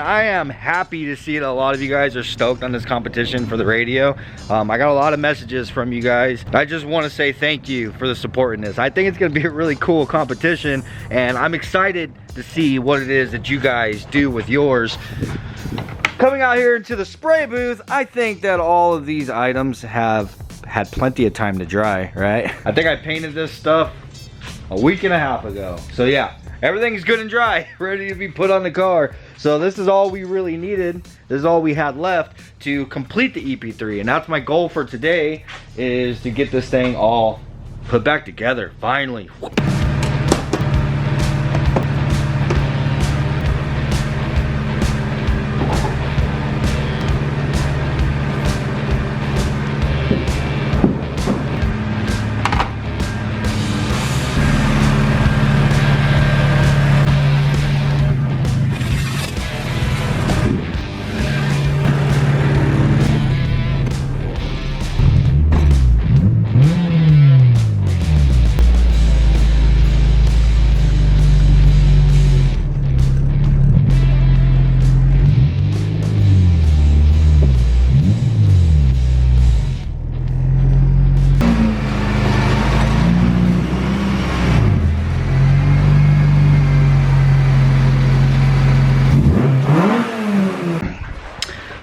I am happy to see that a lot of you guys are stoked on this competition for the radio. I got a lot of messages from you guys. I just want to say thank you for the support in this. I think it's going to be a really cool competition, and I'm excited to see what it is that you guys do with yours. Coming out here into the spray booth, I think that all of these items have had plenty of time to dry, right? I think I painted this stuff a week and a half ago. So yeah, everything's good and dry, ready to be put on the car. So this is all we really needed. This is all we had left to complete the EP3. And that's my goal for today, is to get this thing all put back together, finally.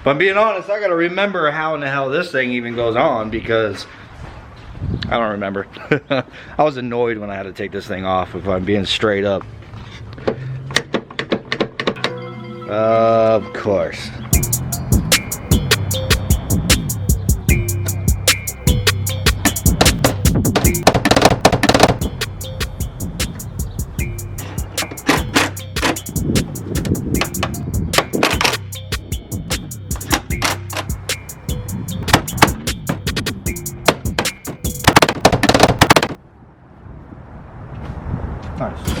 If I'm being honest, I gotta remember how in the hell this thing even goes on, because I don't remember. I was annoyed when I had to take this thing off, if I'm being straight up. Of course. Nice.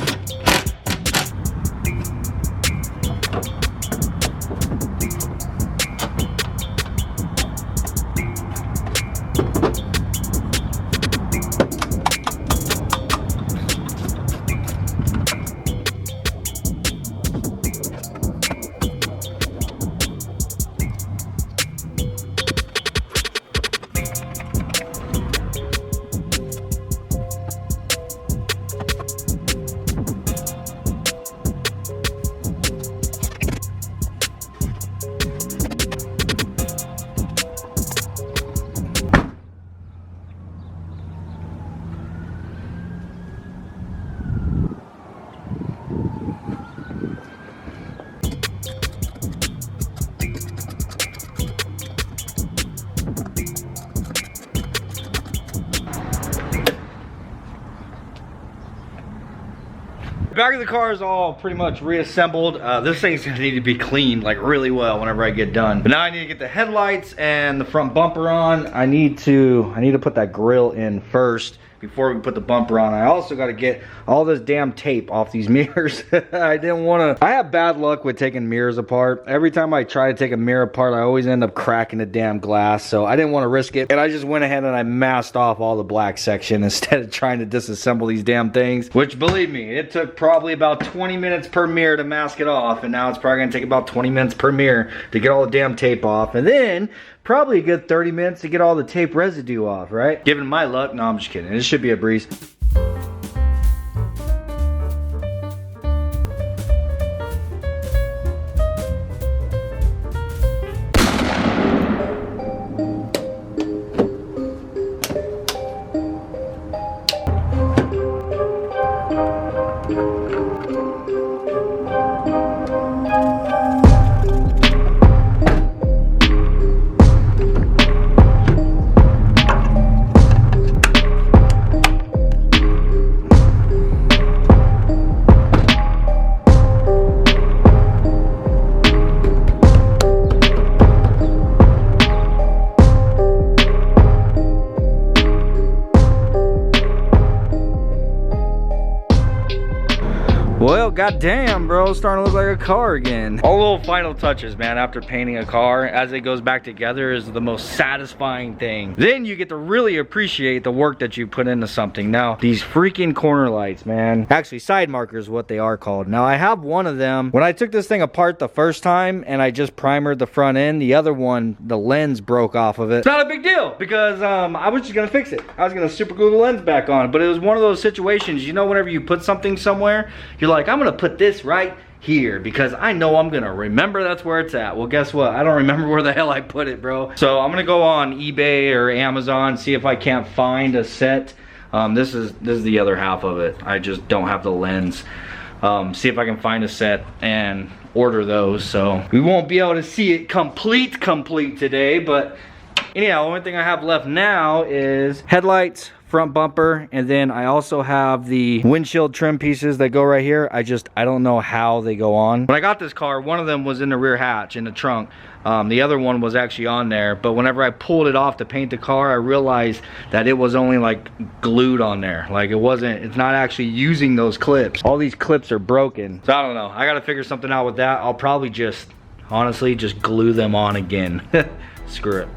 Back of the car is all pretty much reassembled. This thing's gonna need to be cleaned like really well whenever I get done. But now I need to get the headlights and the front bumper on. I need to put that grill in first before we put the bumper on. I also got to get all this damn tape off these mirrors. I have bad luck with taking mirrors apart. Every time I try to take a mirror apart, I always end up cracking the damn glass. So I didn't want to risk it. And I just went ahead and I masked off all the black section instead of trying to disassemble these damn things. Which, believe me, it took probably about 20 minutes per mirror to mask it off. And now it's probably going to take about 20 minutes per mirror to get all the damn tape off. And then probably a good 30 minutes to get all the tape residue off, right? Given my luck, no, I'm just kidding. It should be a breeze. goddamn, bro, it's starting to look like a car again. All little final touches, man, after painting a car, as it goes back together, is the most satisfying thing. Then you get to really appreciate the work that you put into something. Now, these freaking corner lights, man. Actually, side markers is what they are called. Now, I have one of them. When I took this thing apart the first time and I just primered the front end, the other one, the lens broke off of it. It's not a big deal because I was just gonna fix it. I was gonna super glue the lens back on, but it was one of those situations, you know, whenever you put something somewhere, you're like, I'm gonna put this right here because I know I'm gonna remember that's where it's at. Well, guess what? I don't remember where the hell I put it, bro. So I'm gonna go on eBay or Amazon, see if I can't find a set. This is the other half of it. I just don't have the lens. See if I can find a set and order those. So we won't be able to see it complete today, but anyhow, the only thing I have left now is headlights, front bumper, and then I also have the windshield trim pieces that go right here. I don't know how they go on. When I got this car, one of them was in the rear hatch in the trunk. The other one was actually on there, but whenever I pulled it off to paint the car, I realized that it was only like glued on there. Like it's not actually using those clips. All these clips are broken. So I don't know. I gotta figure something out with that. I'll probably just, honestly, just glue them on again. Screw it.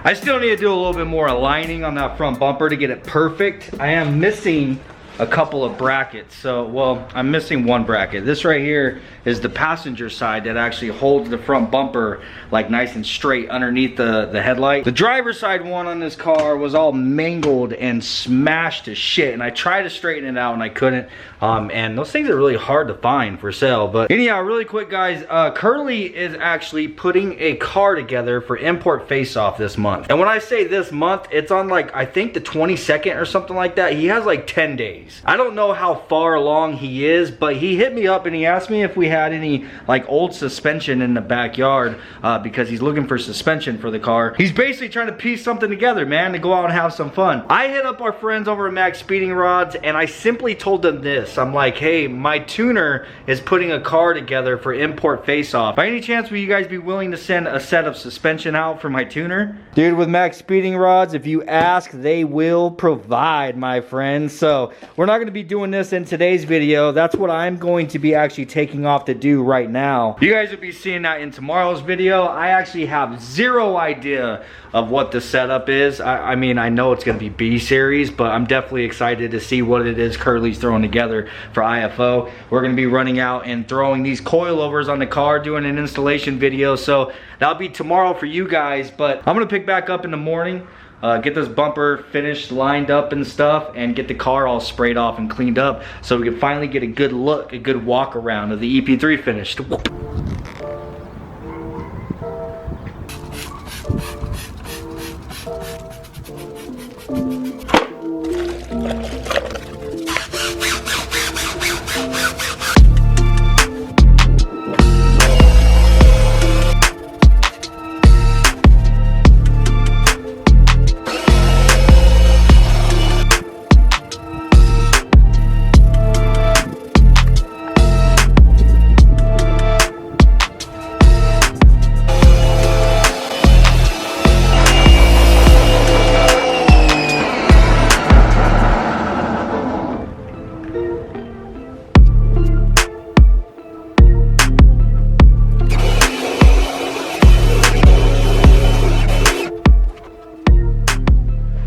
I still need to do a little bit more aligning on that front bumper to get it perfect. I am missing a couple of brackets. So, well, I'm missing one bracket. This right here is the passenger side that actually holds the front bumper like nice and straight underneath the headlight. The driver's side one on this car was all mangled and smashed to shit, and I tried to straighten it out and I couldn't. And those things are really hard to find for sale. But anyhow, really quick guys, Curly is actually putting a car together for Import Face Off this month. And when I say this month, it's on like, I think the 22nd or something like that. He has like 10 days. I don't know how far along he is, but he hit me up and he asked me if we had any like old suspension in the backyard because he's looking for suspension for the car. He's basically trying to piece something together, man, to go out and have some fun. I hit up our friends over at MaxPeedingRods and I simply told them this. I'm like, hey, my tuner is putting a car together for Import Face Off. By any chance, will you guys be willing to send a set of suspension out for my tuner? Dude, with MaxPeedingRods, if you ask, they will provide, my friend. So we're not going to be doing this in today's video. That's what I'm going to be actually taking off to do right now. You guys will be seeing that in tomorrow's video. I actually have zero idea of what the setup is. I mean, I know it's going to be B-series, but I'm definitely excited to see what it is Curly's throwing together for IFO. We're going to be running out and throwing these coilovers on the car, doing an installation video. So that'll be tomorrow for you guys, but I'm going to pick back up in the morning. Get this bumper finished, lined up and stuff, and get the car all sprayed off and cleaned up so we can finally get a good look, a good walk around of the EP3 finished.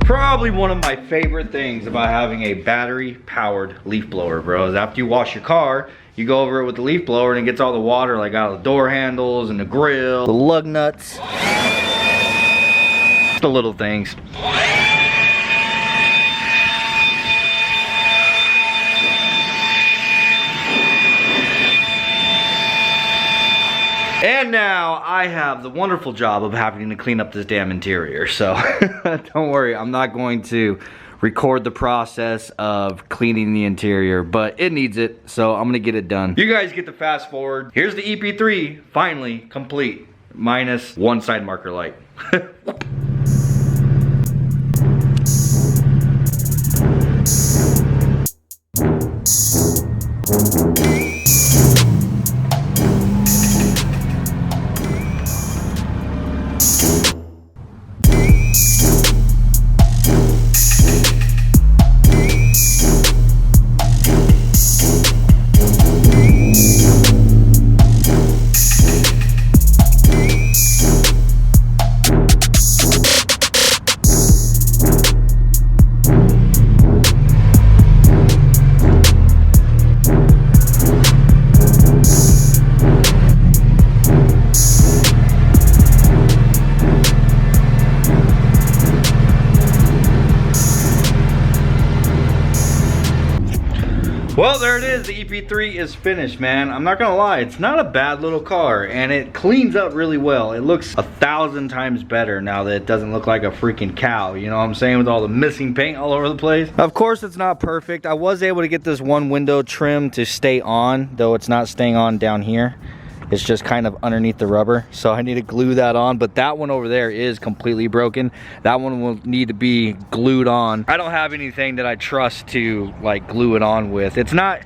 Probably one of my favorite things about having a battery powered leaf blower, bro, is after you wash your car, you go over it with the leaf blower and it gets all the water like out of the door handles and the grill, the lug nuts. Just the little things. And now I have the wonderful job of having to clean up this damn interior. So don't worry, I'm not going to record the process of cleaning the interior, but it needs it, so I'm gonna get it done. You guys get the fast forward. Here's the EP3, finally complete, minus one side marker light. Well, there it is. The EP3 is finished, man. I'm not gonna lie, it's not a bad little car, and it cleans up really well. It looks 1,000 times better now that it doesn't look like a freaking cow, you know what I'm saying, with all the missing paint all over the place. Of course, it's not perfect. I was able to get this one window trim to stay on, though it's not staying on down here. It's just kind of underneath the rubber, so I need to glue that on. But that one over there is completely broken. That one will need to be glued on. I don't have anything that I trust to like glue it on with. It's not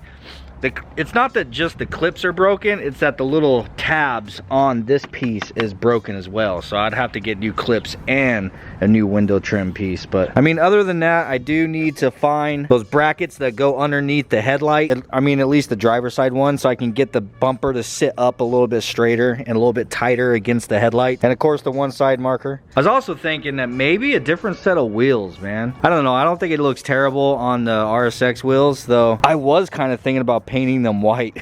that just the clips are broken, it's that the little tabs on this piece is broken as well. So I'd have to get new clips and a new window trim piece. But I mean, other than that, I do need to find those brackets that go underneath the headlight. I mean, at least the driver's side one, so I can get the bumper to sit up a little bit straighter and a little bit tighter against the headlight. And of course, the one side marker. I was also thinking that maybe a different set of wheels, man. I don't know, I don't think it looks terrible on the RSX wheels, though. I was kind of thinking about painting them white.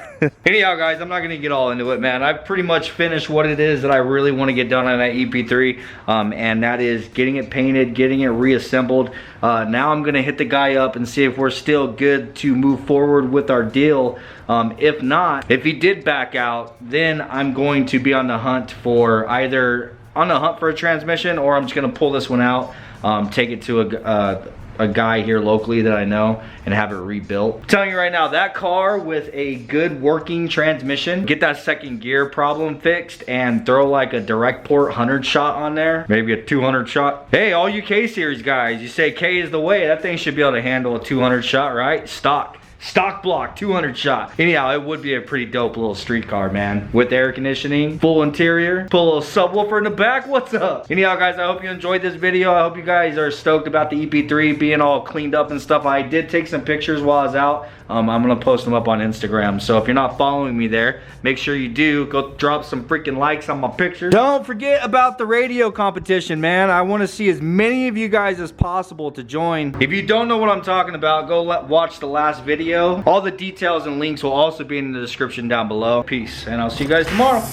Anyhow, guys, I'm not gonna get all into it, man. I've pretty much finished what it is that I really want to get done on that EP3, and that is getting it painted, getting it reassembled. Now I'm gonna hit the guy up and see if we're still good to move forward with our deal. If not, if he did back out, then I'm going to be on the hunt for either a transmission, or I'm just gonna pull this one out, take it to a guy here locally that I know and have it rebuilt. I'm telling you right now, that car with a good working transmission, get that second gear problem fixed and throw like a direct port 100 shot on there, maybe a 200 shot. Hey, all you K series guys, you say K is the way, that thing should be able to handle a 200 shot, right? Stock block, 200 shot. Anyhow, it would be a pretty dope little street car, man. With air conditioning, full interior, pull a little subwoofer in the back, what's up? Anyhow, guys, I hope you enjoyed this video. I hope you guys are stoked about the EP3 being all cleaned up and stuff. I did take some pictures while I was out. I'm gonna post them up on Instagram. So if you're not following me there, make sure you do. Go drop some freaking likes on my pictures. Don't forget about the radio competition, man. I wanna see as many of you guys as possible to join. If you don't know what I'm talking about, go watch the last video. All the details and links will also be in the description down below. Peace, and I'll see you guys tomorrow.